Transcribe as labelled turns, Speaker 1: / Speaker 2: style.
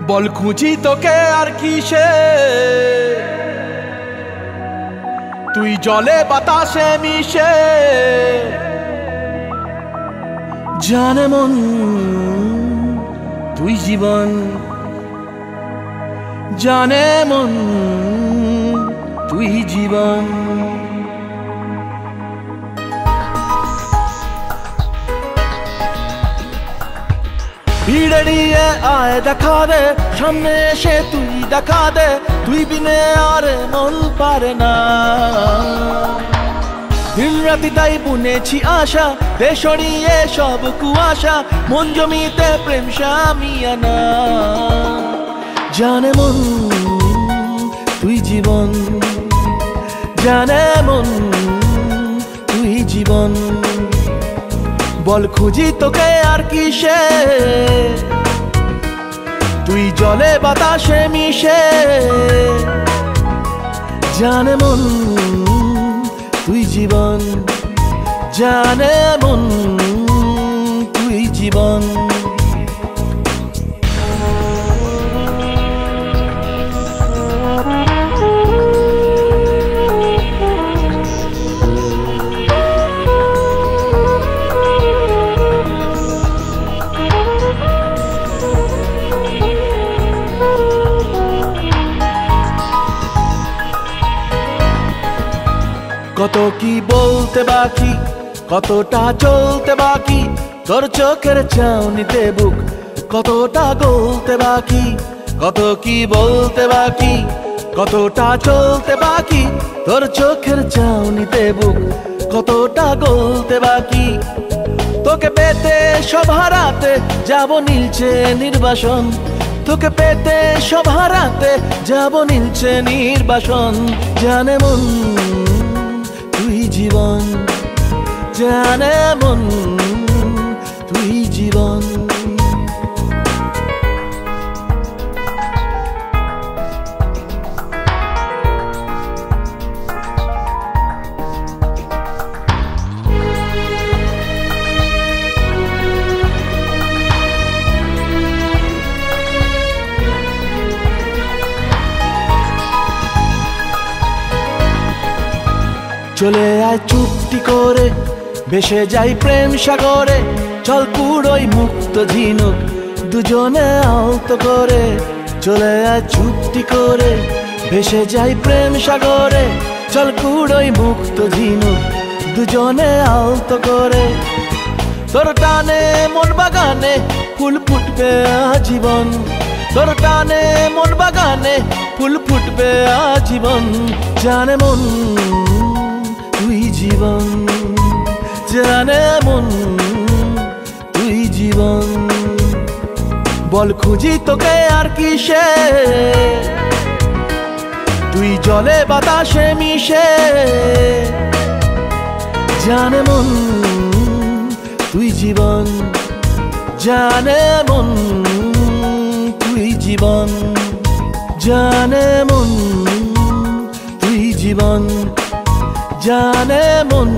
Speaker 1: বল খুঁজি তোকে আর কিসে, তুই জলে বাতাসে মিশে। জানে মন তুই জীবন, জানে মন তুই জীবন। ভিড়ে নিয়ে আয় দেখা দে, সামনে এসে তুই দেখা দে, তুই বিনে আর মন পারে না। দিন রাতি তাই বুনেছি আশা, দে সরিয়ে সব কুয়াশা, মন জমিতে প্রেম শামিয়ানা। জানে মন তুই জীবন, জানে মন তুই জীবন। বল খুঁজি তোকে আর কিসে, তুই জলে বাতাসে মিশে। জানে মন তুই জীবন, জানে মন তুই জীবন। কত কি বলতে বাকি, কতটা চলতে বাকি, তোর চোখের চাউনিতে বুক কতটা গলতে বাকি। কত কি বলতে বাকি, কতটা চলতে বাকি, তোর চোখের চাউনিতে বুক কতটা গলতে বাকি। তোকে পেতে সব হারাতে যাব নীলছে নির্বাসন, তোকে পেতে সব হারাতে যাব নীলছে নির্বাসন। জানে মন তুই জীবন, জানে মন তুই জীবন। চলে আয় চুপটি করে, ভেসে যাই প্রেম সাগরে, চল কুড়োই মুক্ত ঝিনুক দুজনে আলতো করে। চলে আয় চুপটি করে, ভেসে যাই প্রেম সাগরে, চল কুড়োই মুক্ত ঝিনুক দুজনে আলতো করে। তোর টানে মন বাগানে ফুল ফুটবে আজীবন, তোর টানে মন বাগানে ফুল ফুটবে আজীবন। জানে মন তুই জীবন, জানে মন তুই জীবন। বল খুঁজি তোকে আর কিসে, তুই জলে বাতাসে মিশে। জানে মন তুই জীবন, জানে মন তুই জীবন। জানে মন তুই জীবন, জানে মন